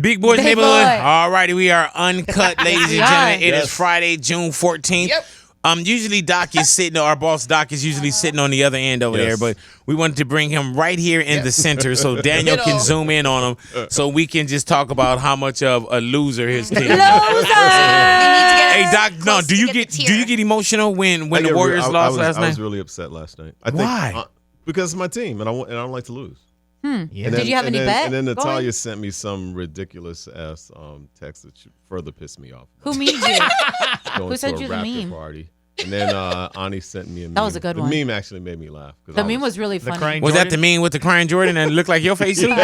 Big Boys Big Neighborhood. Boy. All righty, we are uncut, ladies and gentlemen. It is Friday, June 14th. Yep. Usually Doc is sitting, our boss Doc is usually sitting on the other end over there, but we wanted to bring him right here in the center so Daniel can zoom in on him so we can just talk about how much of a loser his team is. Hey Doc, no, do you get emotional when the Warriors lost last night? I was really upset last night. Why? Because it's my team, and I don't like to lose. Yeah. Did you have any bet? And then Natalia sent me some ridiculous ass text that further pissed me off. Who memed you? Who sent you the Raptor meme? Party. And then Ani sent me a meme. That was a good one. The meme actually made me laugh. The meme was really funny. Was that the meme with the crying Jordan and it looked like your face too? I was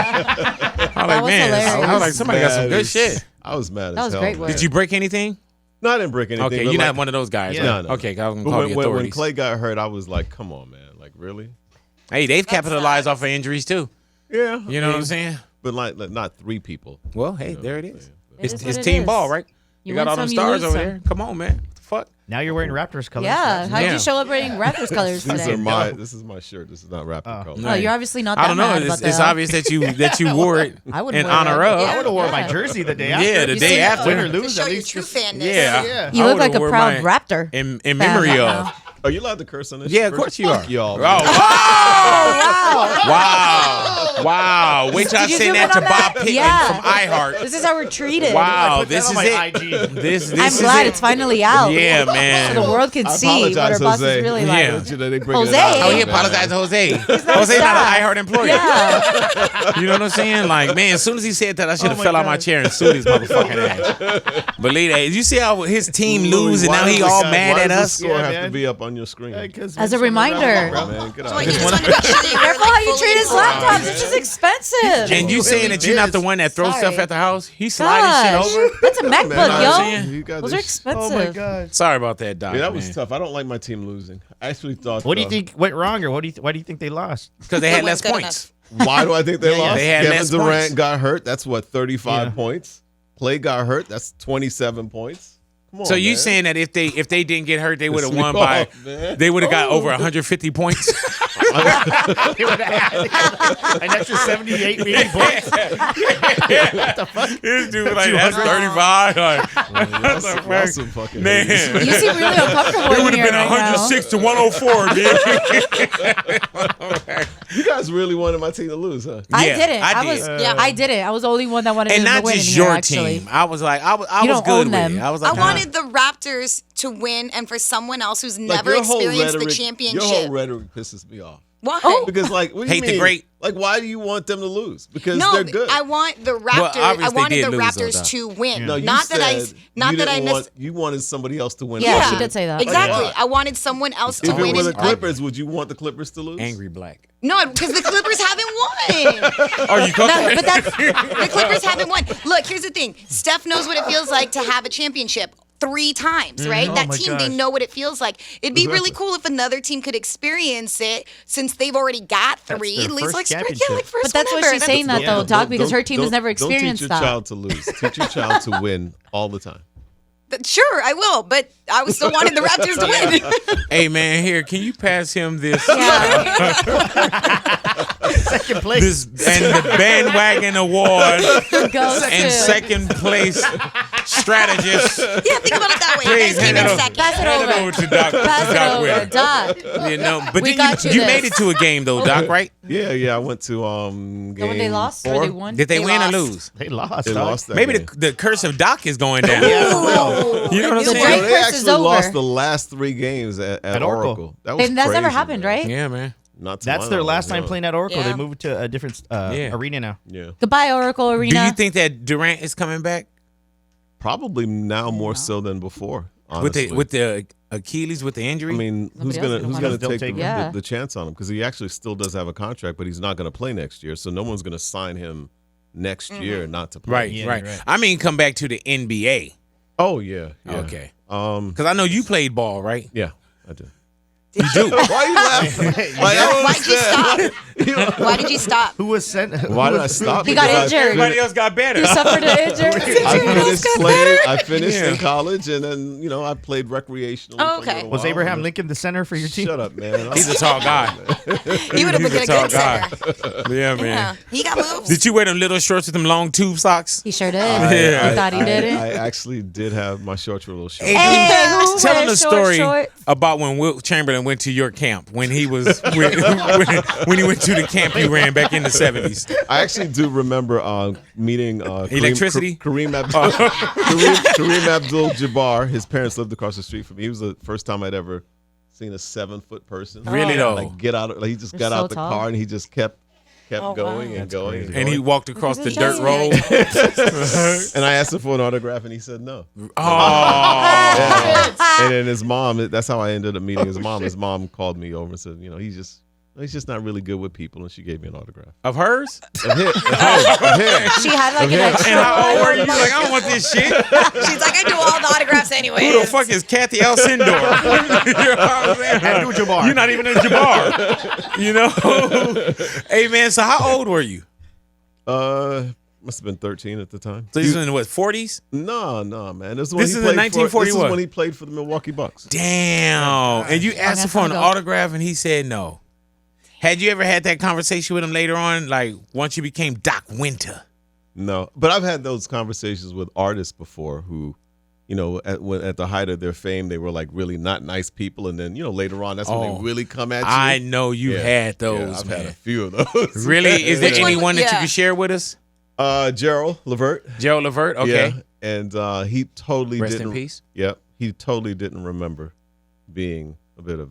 like, man, I was like, somebody got some good shit. I was mad as hell. That was great work. Did you break anything? No, I didn't break anything. Okay, you're not one of those guys. Yeah, right? no. Okay, I was gonna call the When authorities. Clay got hurt, I was like, come on, man. Like, really? Hey, they've capitalized off of injuries too. Yeah. You know what I'm saying? But like not three people. Well, hey, there it is. It's It's team ball, right? You got win all them some, you stars lose over some. there. Come on, man. What the fuck? Now you're wearing Raptors colors. Yeah. How did Yeah. you show up wearing Raptors colors These today? are my. This is my shirt. This is not Raptor color. Oh, you're obviously not that I don't know. mad about It's that. obvious that you wore it I wouldn't in wear honor it. of. I would have worn my jersey the day after. Yeah, the You day see- after. Win or To lose, show at your least true just fanness. Yeah. You I look would've like a wore proud mine Raptor. in fan memory right of. now. Are you allowed to curse on this? Yeah, of course you are. Fuck y'all. Oh, man. wow. Wait till I Did you send zoom that in to on Bob that? Pittman Yeah. from iHeart. This is how we're treated. Wow, Put that this on is my it. IG. This I'm is glad it. it's finally out. Yeah, So man. the world can I see what our apologize, boss Jose. is really Yeah. like. You know, they bring Jose. it up. Oh, he Man. apologized to Jose. Jose's not not staff. an iHeart employee. Yeah. You know what I'm saying? Like, man, as soon as he said that, I should have my fell out my God. chair and sued his motherfucking ass. Believe that. You see how his team lose and Why now does he the all guy- mad why at does the us? score Yeah, have to man. be up on your screen? As a reminder. Man, get So out. you just want to make sure you're Careful how you treat his laptops. It's just expensive. And you saying that you're not the one that throws Sorry. stuff at the house? He sliding Gosh, shit over? that's a MacBook, Man, yo. you got Those are this- expensive. Oh my God. Sorry about that, Doc. Yeah, that was tough. I don't like my team losing. I actually thought. What do you think went wrong, or why do you think they lost? Because they had It less wasn't good points. Why do I think they lost? They had Kevin less Durant points. got hurt. That's what 35 Yeah. points. Clay got hurt. That's 27 points. Come on, So you man. saying that if they didn't get hurt, they would have Piss me won by off, man. they would have got over 150 points? They would have had an extra 78 meaning points. What the fuck? This dude was like, that's 35. Like, That's some fucking man. haters. You seem really uncomfortable It in would here have been right 106 to 104, dude. You guys really wanted my team to lose, huh? I Yeah, didn't. I I did. was. I didn't. I was the only one that wanted And them not to win just in here, your actually. team. I was like, I was You good don't own with them. it. I was like, I wanted the Raptors to win and for someone else who's never your whole experienced the rhetoric- championship. Your whole rhetoric pisses me off. Why? Oh. Because, like, what do you Hate the mean? great. Like, why do you want them to lose? Because No, they're good. I want the Raptors. I obviously wanted did the lose, though, Raptors Doc. to win. No, you not said that I. Not you that I didn't missed. want, you wanted somebody else to win. Yeah, also. she did say that. Exactly. why? I wanted someone else to If win. it were the and- Clippers, would you want the Clippers to lose? angry black. No, because the Clippers haven't won. Oh, you caught No, but that's The Clippers haven't won. Look, here's the thing. Steph knows what it feels like to have a championship 3 times, right? That my team, they gosh. know what it feels like. It'd be really cool if another team could experience it since they've already got 3. their At least first like, championship. like first But that's one what ever. she's saying that yeah. though, Doc, because her team has never Don't experienced teach your that. child to lose. Teach your child to win all the time. Sure, I will, but I was still wanting the Raptors to win. Hey, man, here, can you pass him this? Yeah. Second place. This and the bandwagon award Goes and to- second place strategist. Yeah, think about it that way. Please You guys came hand in it over. second. Pass it Hand it over. over to Doc. Pass Doc it over, Winter. Doc. You know, but We then got you you made this. it to a game though, Doc, right? Yeah, I went to game The one they lost 4. or they won? Did they They win lost. or lose? They lost. They dog. lost that Maybe game. the curse of Doc is going down. Ooh. You know what I'm The saying? Drake They curse is actually over. lost the last 3 games at Oracle. Oracle. That was And that's never crazy, happened, man. right? Yeah, man. Not to That's my their knowledge, last time no. playing at Oracle. Yeah. They moved to a different Yeah. arena now. Yeah, Goodbye, Oracle Arena. Do you think that Durant is coming back probably now more so than before. Honestly. with the Achilles with the injury? I mean, who's Nobody else gonna is who's gonna gonna Still take take the, him. the chance on him? Because he actually still does have a contract, but he's not gonna play next year. So no one's gonna sign him next year not to play. right, Yeah, right. you're right. I mean, come back to the NBA. Oh yeah. Okay. Um. Because I know you played ball, right? Yeah, I did. You do. Why you laughing? Why'd you stop? Why did you stop? Who was sent? Why did I stop? He got Because injured. Everybody else got better. You suffered an injury. I finished Yeah. in college, and then I played recreationally. Oh, for a okay. little Was while. Abraham Lincoln the center for your team? Shut up, man. He's a tall guy. He would have been He's a a good tall center. Yeah, man. Yeah. He got moves. Did you wear them little shorts with them long tube socks? He sure did. Yeah. I thought he didn't. I actually did have my shorts were a little short. Hey, who Tell him wears the short story shorts? about when Wilt Chamberlain went to your camp when he was when he went to the camp you ran back in the 70s. I actually do remember meeting Electricity? Kareem Abdul-Jabbar. His parents lived across the street from me. He was the first time I'd ever seen a 7-foot person. Really though? Like get out. Like he just They're got so out the tall. car and he just kept Oh, going wow. and going. crazy. And he walked across the dirt That's road. And I asked him for an autograph and he said no. Oh, And then his mom, that's how I ended up meeting his mom. His mom called me over and said, he's just not really good with people, and she gave me an autograph. of hers? Of him. She had like an extra. And how old were you? You're like, I don't want this shit. She's like, I do all the autographs anyway. Who the fuck is Kathy Alcindor? You know what I'm saying? Abdul-Jabbar. You're not even a Jabbar. You know? Hey, man, so how old were you? Must have been 13 at the time. So this was in the, what, 40s? No, man. This is in 1940 This what? is when he played for the Milwaukee Bucks. Damn. And you asked him that's for an ago. autograph, and he said no. Had you ever had that conversation with him later on, like once you became Doc Winter? No, but I've had those conversations with artists before who, at the height of their fame, they were like really not nice people, and then later on, that's when they really come at you. I know you Yeah. had Yeah, those, I've man. had a few of those. Really? Is there Which one- anyone that you yeah. can share with us? Gerald Levert. Gerald Levert? Okay. Yeah, and he totally Rest didn't. in peace. Yep, he totally didn't remember being a bit of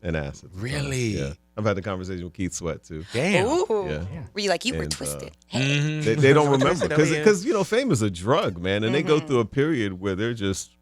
an ass. At the time. Really? Yeah. I've had the conversation with Keith Sweat too. Damn. Ooh. Yeah. Were you like, you were And, twisted? Mhm. They don't remember Twisted, because fame is a drug, man, and they go through a period where they're just,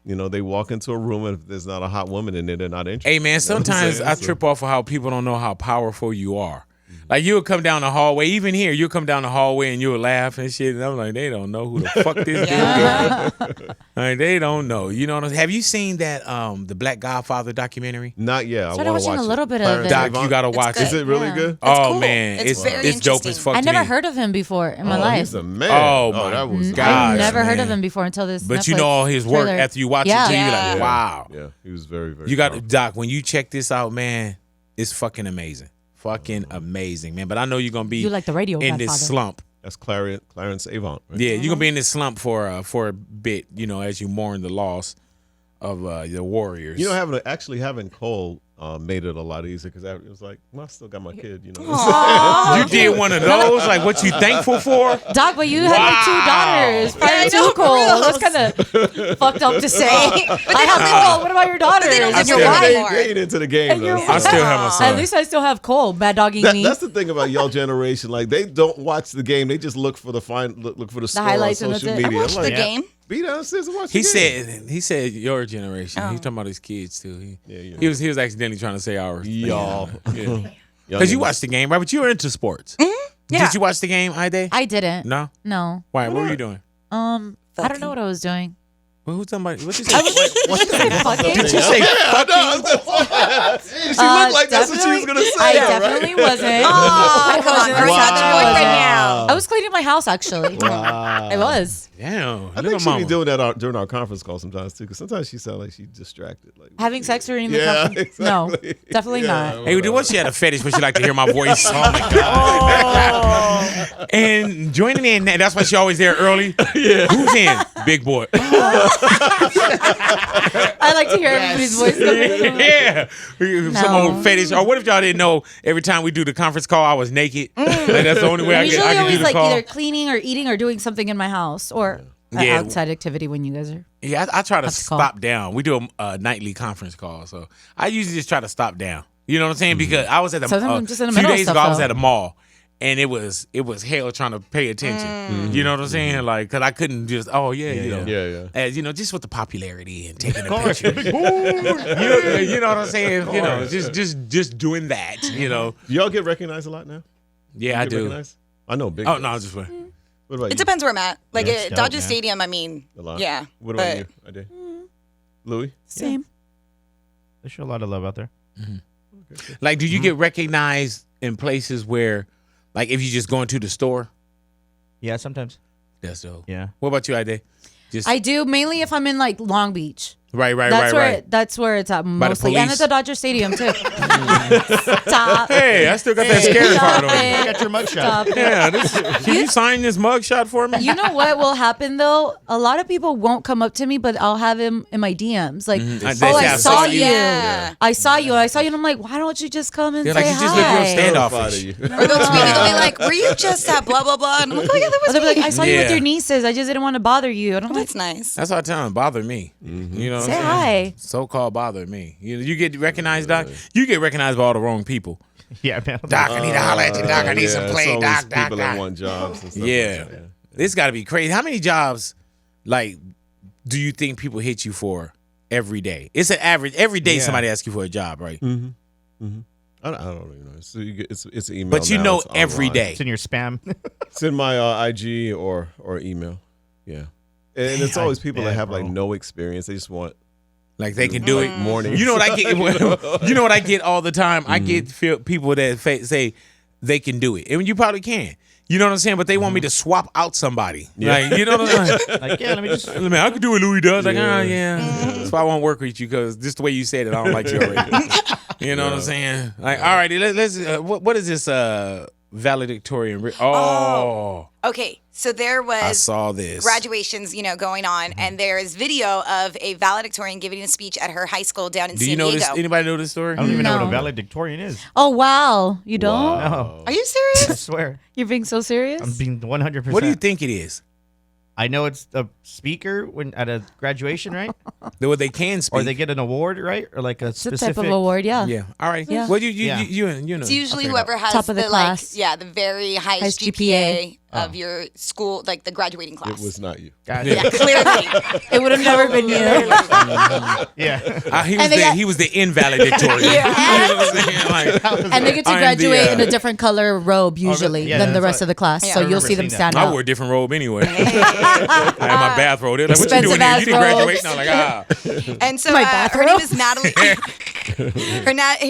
they walk into a room and if there's not a hot woman in there, they're not interested. Hey, man, You know what I'm sometimes saying? I So- trip off of how people don't know how powerful you are. Like, you'll come down the hallway, even here, you'll come down the hallway and you'll laugh and shit. And I'm like, they don't know who the fuck this dude is. Like, they don't know. You know what I'm saying? Have you seen that, the Black Godfather documentary? Not yet. I Started want to watching watch a little bit of Clarence it. Doc, Avant. you got to watch good. Is it really Yeah. good? Oh, cool. man. It's very it's dope as interesting. fuck I to never me. heard of him before in my Oh, life. he's a man. Oh, my that was God. I've Gosh, never heard man. of him before until this. But you Netflix know all his work trailer. after you watch Yeah. it, too. You're Yeah. like, wow. Yeah, he was very, very. You got powerful. Doc, when you check this out, man, it's fucking amazing. Fucking amazing, man. But I know you're going to be You like the radio in this Godfather. slump. That's Clarence Avant. Right? Yeah, you're gonna be in this slump for a bit, as you mourn the loss of the Warriors. Having Cole made it a lot easier because it was like, well, I still got my kid. You know. you did one of those. Like, what you thankful for? Doc, but you had like 2 daughters prior I to know, Cole. for real. That's kind of fucked up to say. But I have Cole. What about your daughters they don't live and your with wife? anymore. They ain't into the game. And your though. wife. I still have my son. At least I still have Cole bad dogging me. That's the thing about y'all generation. Like they don't watch the game. They just look for the look for the score highlights on and social that's it. media. I watched I'm the like, game. Be downstairs and watch He the game. said your generation. Oh. He's talking about his kids too. Yeah. He was accidentally trying to say ours. Y'all. Because you watched the game, right? But you were into sports. Yeah. Did you watch the game, Ide? I didn't. No. No. Why? What were you doing? I don't know what I was doing. Well, who's somebody? What you I say? was fucking. Did you say fucking? She looked like that's what she was gonna say. I right? definitely wasn't. Oh, I come on, wasn't. girl. You got your boyfriend now. I was cleaning my house actually. I was Damn. I think she be doing that during our conference call sometimes too, because sometimes she sounds like she's distracted. Like having sex during the Yeah, company. No, exactly. definitely Yeah. not. Hey, what she had a fetish, but she like to hear my voice. Oh my god! And joining in, that's why she always there early. Yeah. Who's in? Big boy. I like to hear everybody's voice. Yeah. Some old fetish. Or what if y'all didn't know? Every time we do the conference call, I was naked. Like, that's the only way I Usually can do always the like call. either cleaning or eating or doing something in my house or Yeah. outside activity when you guys are. Yeah, I try to That's cool. stop down. We do a nightly conference call, so I usually just try to stop down. You know what I'm saying? Because I was at the Sometimes I'm just in the few middle of days stuff, ago. I was though. at a mall, and it was hell trying to pay attention. You know what I'm saying? Like, cause I couldn't just Yeah. as just with the popularity and taking a picture. you know what I'm saying? Just doing that. You know? Do y'all get recognized a lot now? Yeah, I Get do. recognized? I know big. Oh no, I was just playing. What about It you? depends where I'm at. Like Yeah, at it's dope, Dodger man. Stadium, I mean, A lot. yeah. What about but you? I did. Louis? Same. They show a lot of love out there. Like, do you get recognized in places where, like, if you just go into the store? Yeah, sometimes. That's dope. Yeah. What about you, Ide? Just I do mainly if I'm in like Long Beach. right. That's where it's at the mostly, and police. at the Dodger Stadium too. Stop. Hey, I still got that scary Stop part on me. it. Got your mugshot. Stop it. Yeah, can you sign this mugshot for me? You know what will happen though? A lot of people won't come up to me, but I'll have him in my DMs. Like, They oh, say, I saw you. Yeah. I saw you. And I'm like, why don't you just come and They're say like, you just hi? look real Terrified of standoffish. you. Or they'll tweet you, they'll be like, were you just at blah, blah, blah? And I'm like, oh, yeah, that Or was they'll be me. like, I saw you with Yeah. your nieces. I just didn't want to bother you. And I'm like, That's nice. That's how I tell them, bother me. You know what say I'm saying? hi. So-called bother me. You get recognized, Doc? You get recognized by all the wrong people. Yeah, man. Doc, I need to holler at you, Doc. I need Yeah, some it's play, always Doc, people that Doc. want jobs and stuff. Yeah. Like that, This got to be crazy. How many jobs, like, do you think people hit you for every day? It's an average. Every day Yeah. somebody asks you for a job, right? I don't even know. It's an email. But you now, know it's every online. day. It's in your spam. It's in my IG or email. Yeah, and it's always people that have like no experience. They just want Like they can do it. morning. You know what I get? You know what I get all the time? I get people that say they can do it, and you probably can. You know what I'm saying? But they want me to swap out somebody. Like, you know what I'm saying? Like, yeah, let me just. Man, I could do what Louis does. Like, Yeah. yeah. That's why I won't work with you, because just the way you said it, I don't like you already. You know what I'm saying? Like, all righty, let's what is this valedictorian? Oh, Okay, so there I was saw this. graduations, going on, and there is video of a valedictorian giving a speech at her high school down in Do San you know Diego. this? Anybody know this story? I don't even know what a No. valedictorian is. Oh wow, you don't? No. Are you I serious? swear. You're being so serious? I'm being 100%. What do you think it is? I know it's a speaker when at a graduation, right? What they can speak. Or they get an award, right? Or like a It's a specific. type of award, yeah. Yeah. All right. Yeah. Well, you Yeah. know. It's usually I'll figure it whoever has Top of the class. the very highest GPA of your school, like the graduating class. It was not you. Gotcha. yeah, clearly. It would have never been you. Yeah. He was the invaledictorian. You know what I'm saying? Like, And they get to I'm graduate the, in a different color robe usually yeah, than the that's rest what- of the class. Yeah, So I you'll remember see them seeing stand I out. wore a different robe anyway. I had my bathrobe. They're like, what you doing here? You didn't graduate? And I'm like, And so My her name bathrobe? is Natalie.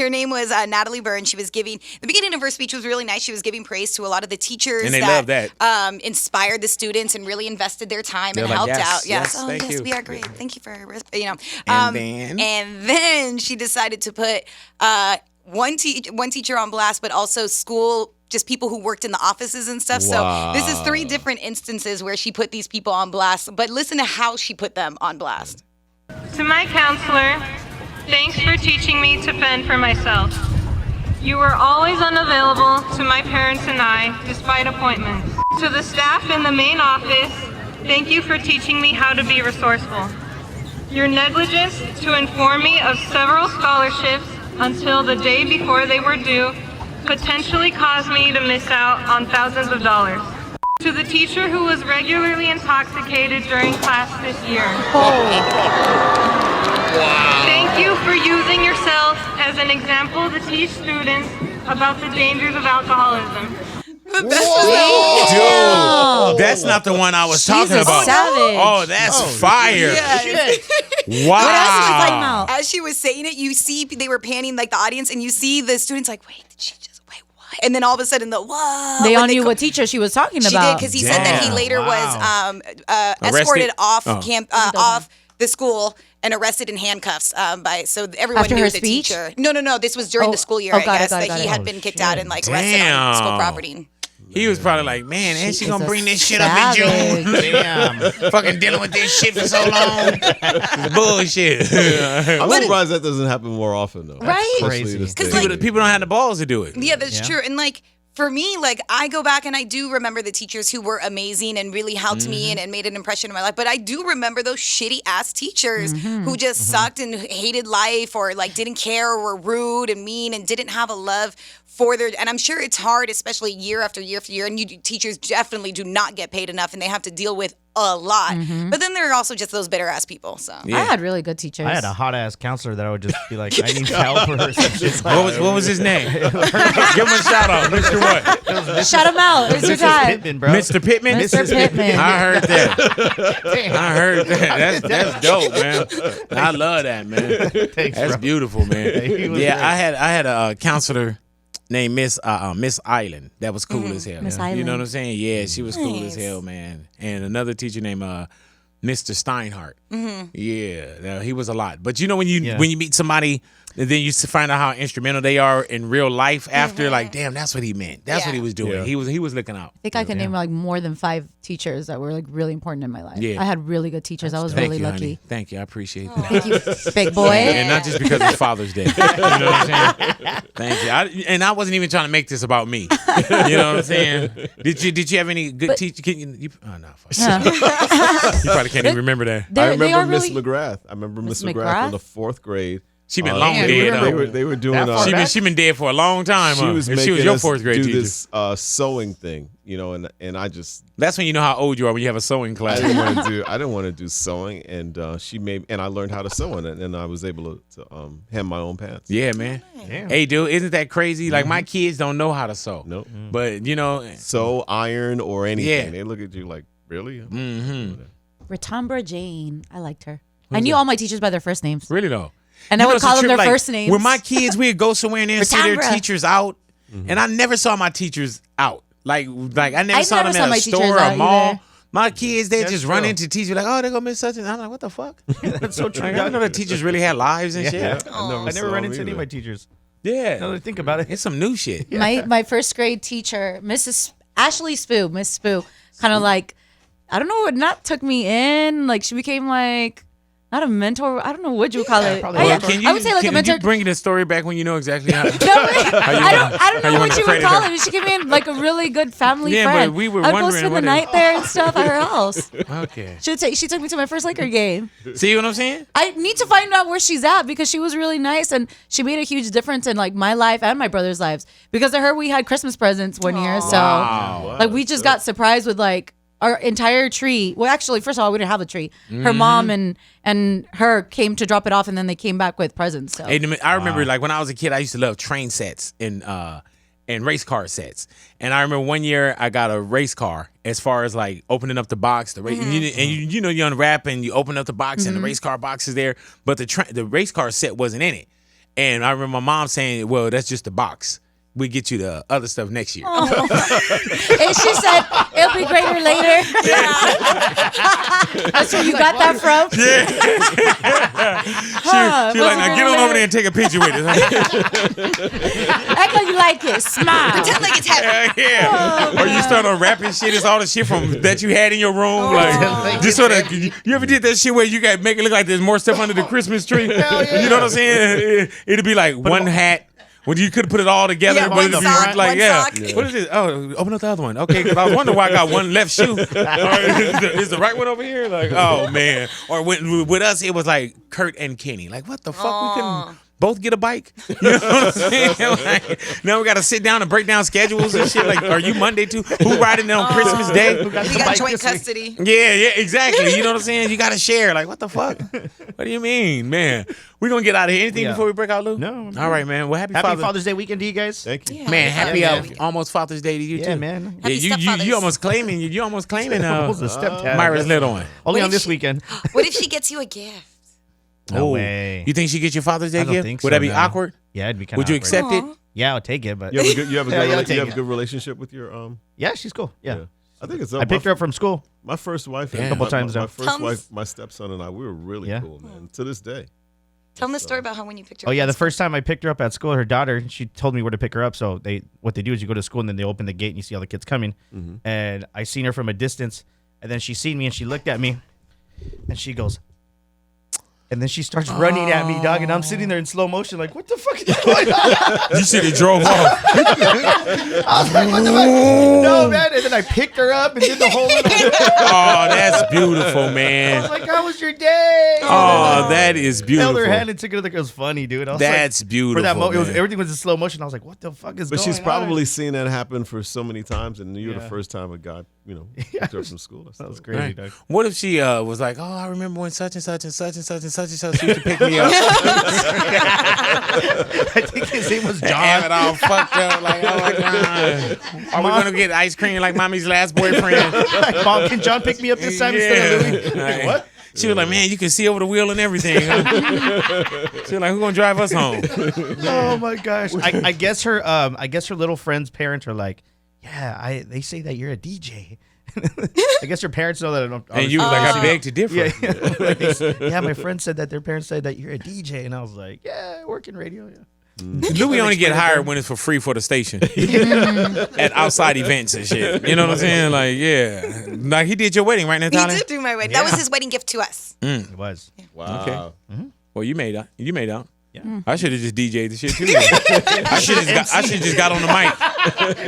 her name was Natalie Byrne. She was giving the beginning of her speech was really nice. She was giving praise to a lot of the teachers And they love that. Inspired the students and really invested their time They're and like, helped yes, out. yes, thank you. We are great. Thank you for And then she decided to put one teacher on blast, but also school. Just people who worked in the offices and stuff. Wow. So this is 3 different instances where she put these people on blast. But listen to how she put them on blast. To my counselor, thanks for teaching me to fend for myself. You were always unavailable to my parents and I, despite appointments. To the staff in the main office, thank you for teaching me how to be resourceful. Your negligence to inform me of several scholarships until the day before they were due potentially caused me to miss out on thousands of dollars. To the teacher who was regularly intoxicated during class this year. Thank you for using yourself as an example to teach students about the dangers of alcoholism. dude, that's not the one I was talking a about. savage. Oh, that's fire. Wow. What else was I talking about? As she was saying it, you see they were panning like the audience, and you see the students like, wait, did she just wait? What? And then all of a sudden, the whoa. They when all knew co- what teacher she was talking She about. did because he said that he Damn. later was escorted off off the school and arrested in handcuffs so everyone After knew her the speech? teacher. No. This was during Oh, the school year. oh, I got it, guess got it, that got he it. had been kicked out and like arrested on school Damn. property. He was probably like, man, and She she gonna is a bring this shit up in June. savage. Damn. Fucking dealing with this shit for so long. It's bullshit. I'm surprised that doesn't happen more often, though. Right? Especially Crazy. this 'Cause, day. like- people don't have the balls to do it. Yeah, that's true. And like for me, like I go back and I do remember the teachers who were amazing and really helped me and made an impression in my life. But I do remember those shitty ass teachers who just sucked and hated life or like didn't care or were rude and mean and didn't have a love for their. And I'm sure it's hard, especially year after year after year. And teachers definitely do not get paid enough, and they have to deal with a lot. But then there are also just those bitter ass people. So I had really good teachers. I had a hot ass counselor that I would just be like, I need help or something. What was his name? Give him a shout out, Mr. What? Shout him out. It's your Mrs. time. Pittman, bro. Mr. Pittman. Mr. Pittman. I heard that. I heard that. That's dope, man. I love that, man. Thanks, That's bro. beautiful, man. He was Yeah, great. I had a counselor named Miss Island. That was cool as hell. Miss You know Island. what I'm saying? Yeah, she was cool as Nice. hell, man. And another teacher named Mr. Steinhardt. Yeah, now, he was a lot. But you know when you meet somebody and then you find out how instrumental they are in real life after, like, damn, that's what he meant. That's what he was doing. Yeah. He was looking out. I think I can name like more than 5 teachers that were like really important in my life. Yeah. I had really good teachers. I was Thank really you, lucky. honey. Thank you. I appreciate that. Thank you, big boy. And not just because it's Father's Day. You know what I'm saying? Thank you. I wasn't even trying to make this about me. You know what I'm saying? Did you have any good teachers? Oh no, fuck. You probably can't even remember that. I They are remember Miss really. McGrath. I remember Miss Miss McGrath in McGrath? the 4th grade. She been long Yeah, dead. remember. Though. They were doing. That far back? She been dead for a long time. She was and making she was your us 4th grade do teacher. this sewing thing, you know, and I just That's when you know how old you are when you have a sewing I class. didn't want to do sewing, and she made, and I learned how to sew in it, and I was able to hem my own pants. Yeah, man. Damn. Hey, dude, isn't that crazy? Like my kids don't know how to sew. Nope. But you know, Sew, iron, or anything. Yeah. They look at you like, really? Ratambra Jane. I liked her. I knew all my teachers by their first names. really though. And You I know, would it's a call them trip, their like, first names. When my kids, we'd go somewhere and then see their Ratambra. teachers out, and I never saw my teachers out. Like I never saw never them saw at my a teachers store or out a mall. either. My kids, they That's just run true. into teachers like, oh, they go Miss such and I'm like, what the fuck? That's so true. Like, I didn't know that teachers really had lives and shit. I never ran into any of my teachers. Yeah, Now that I think about it. it's some new shit. My first grade teacher, Mrs. Ashley Spoo, Miss Spoo, kind of like, I don't know, not took me in. Like she became like, not a mentor. I don't know what you would call it. probably Oh, yeah. mentor. I would say like a can mentor. you bring the story back when you know exactly how? No, I don't how know you what wanna you would credit call her? it. She came in like a really good family Yeah, but friend. we were I'd go wondering spend what the it- night there and stuff at her house. Okay. She took me to my first Laker game. See what I'm saying? I need to find out where she's at because she was really nice and she made a huge difference in like my life and my brother's lives. Because of her, we had Christmas presents one year. So like we just got surprised with like our entire tree. Well, actually, first of all, we didn't have a tree. Her mom and her came to drop it off, and then they came back with presents. So Hey, I remember like when I was a kid, I used to love train sets and race car sets. And I remember one year I got a race car. As far as like opening up the box, the race, and you know you unwrap and you open up the box and the race car box is there, but the race car set wasn't in it. And I remember my mom saying, "Well, that's just the box. We get you the other stuff next year." and she said it'll be greater later. That's where you got that from. She was like, "Now get on over there and take a picture with us." Act like you like it. Smile. pretend like it's happening. Yeah. Or you start unwrapping shit. It's all the shit from that you had in your room. Like just sort of. You ever did that shit where you got make it look like there's more stuff under the Christmas tree? You know what I'm saying? It'd be like one hat. When you could have put it all together, Yeah, but one it'd be sock, like, one yeah. sock. What is it? Oh, open up the other one. Okay, because I was wondering why I got one left shoe. Is the right one over here? Like, oh man. Or with us, it was like Kurt and Kenny. Like, what the fuck? We couldn't both get a bike. You know what I'm saying? Like, now we got to sit down and break down schedules and shit. Like, are you Monday too? Who riding on Christmas Day? We got joint custody. Yeah, exactly. You know what I'm saying? You got to share. Like, what the fuck? What do you mean, man? We're going to get out of here. Anything Yeah. before we break out, Lou? No. All right, man. Well, happy Father's Day weekend to you guys. Thank you. Man, happy Yeah. Yeah. almost Father's Day to you Yeah, too. man. Happy Yeah, stepfathers. you almost claiming Almost a stepdad. Myra's little one. Only What on if this she- weekend. What if she gets you a gift? No Oh. way. You think she gets your Father's Day I don't gift? think Would so, that be no. awkward? Yeah, it'd be kind of Would you accept it? Yeah, I'll take it, but You have a good, Yeah, I'll take you have it. a good relationship with your yeah, she's cool. Yeah. I think it's I picked her up from school. My first wife, Yeah. and Couple my, times my now. first Tums. wife, my stepson and I, we were really Yeah. cool, man. To this day. Tell them the story about how when you picked her Oh up. yeah, at the school. first time I picked her up at school, her daughter, she told me where to pick her up. So what they do is you go to school and then they open the gate and you see all the kids coming. And I seen her from a distance, and then she seen me and she looked at me, and she goes, and then she starts running at me, dog, and I'm sitting there in slow motion, like, what the fuck is going on? You should have drove off. I was like, what the fuck? No, man. And then I picked her up and did the whole little. Oh, that's beautiful, man. I was like, how was your day? Oh, that is beautiful. Held her hand and took it. It was funny, dude. I was That's like, beautiful. For that moment, man. everything was in slow motion. I was like, what the fuck is But going on? she's probably seen that happen for so many times, and you're the Yeah. first time a guy, picked her up from school. That was crazy, Right. dog. What if she was like, oh, I remember when such and such and such and such and such and such used to pick me up. I think his name was And have it John. all fucked up. Like, oh my God. Are we going to get ice cream like mommy's last boyfriend? Mom, can John pick me up this time instead of Louis? Like, What? She was like, man, you can see over the wheel and everything. Huh? She was like, who's going to drive us home? Oh my gosh. I guess her little friend's parents are like, yeah, they say that you're a DJ. I guess her parents know that. And you was like, I beg to differ. Yeah, yeah, my friend said that their parents said that you're a DJ, and I was like, yeah, I work in radio. Yeah. Louis only get hired when it's for free for the station at outside events and shit. You know what I'm saying? Like, yeah, like he did your wedding, right, He Natalia? did do my wedding. That was his wedding gift to us. It was. Wow. Okay. Well, you made out. Yeah. I should have just DJ'd the shit too. I should have just got on the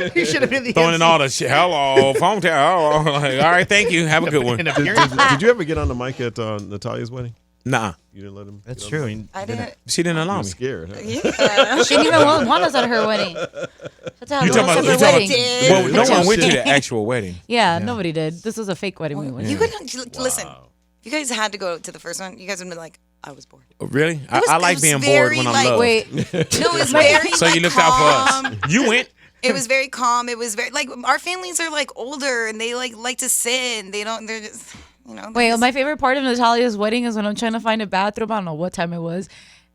mic, You should have been the throwing in MC. all the shit. Hello, phone tell. Hello. Like, all right, thank you. Have a good one. In a Did, period. did you ever get on the mic at Natalia's wedding? Nah, You didn't let him? That's get on true. the mic? I didn't. she didn't allow You were me. scared. Huh? Yeah. She didn't even want us at her wedding. That's how You talking about? her You talking wedding. did. about? Well, no one went to Shit. the actual wedding. Yeah, nobody did. This was a fake wedding we went You to. couldn't listen. If you guys had to go to the first one, you guys would have been like, I was bored. Oh, really? It was- I it like was being bored very, when I'm like, loved. Wait, No, it was very So like, you looked calm. out for us. You went. It was very calm. It was very like our families are like older and they like to sit and they don't. They're just they're wait. just- My favorite part of Natalia's wedding is when I'm trying to find a bathroom. I don't know what time it was.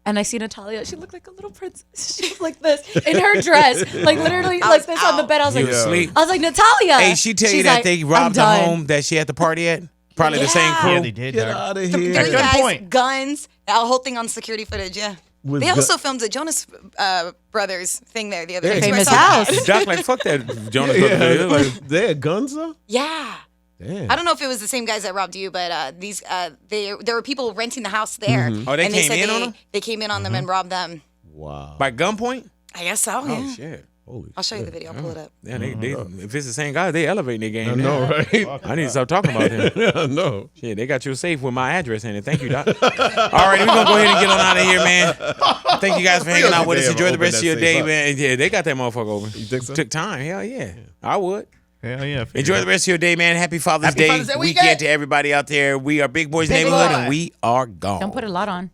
And I see Natalia. She looked like a little princess. She was like this in her dress, like literally I like was this on the out. bed. I was You like, was asleep. I was like, Natalia. Hey, she tell you She's that like, they "I'm robbed the done." home that she had the party at? Probably the same Yeah. crew. Yeah, they did. Get dog. out of Three here. At guys, gunpoint. guns, a whole thing on security footage. Yeah, With they gu- also filmed a Jonas Brothers thing there the other day. Famous So I saw that. house. Doc, like, fuck that Jonas Yeah. Brothers. Like, They had guns though. Yeah. Damn. I don't know if it was the same guys that robbed you, but there were people renting the house there. Oh, they and came said in on them? They came in on them and robbed them. Wow. by gunpoint? I guess so. Yeah. Oh, shit. Holy I'll show you the video. I'll pull it up. Yeah, they, if it's the same guy, they elevating their game. I now. know, right? I need to stop talking about them. I know. Shit, they got you safe with my address in it. Thank you, Doc. All right, we're going to go ahead and get on out of here, man. Thank you guys for hanging out with us. They Enjoy the ever rest of opened your that day, safe up? man. Yeah, they got that motherfucker open. You think so? Took time. Hell yeah. I would. Yeah, yeah. Enjoy the rest of your day, man. Happy Father's Happy Day Father's Day weekend weekend. to everybody out there. We are Big Boys Big Neighborhood, Boy. and we are gone. Don't put a lot on.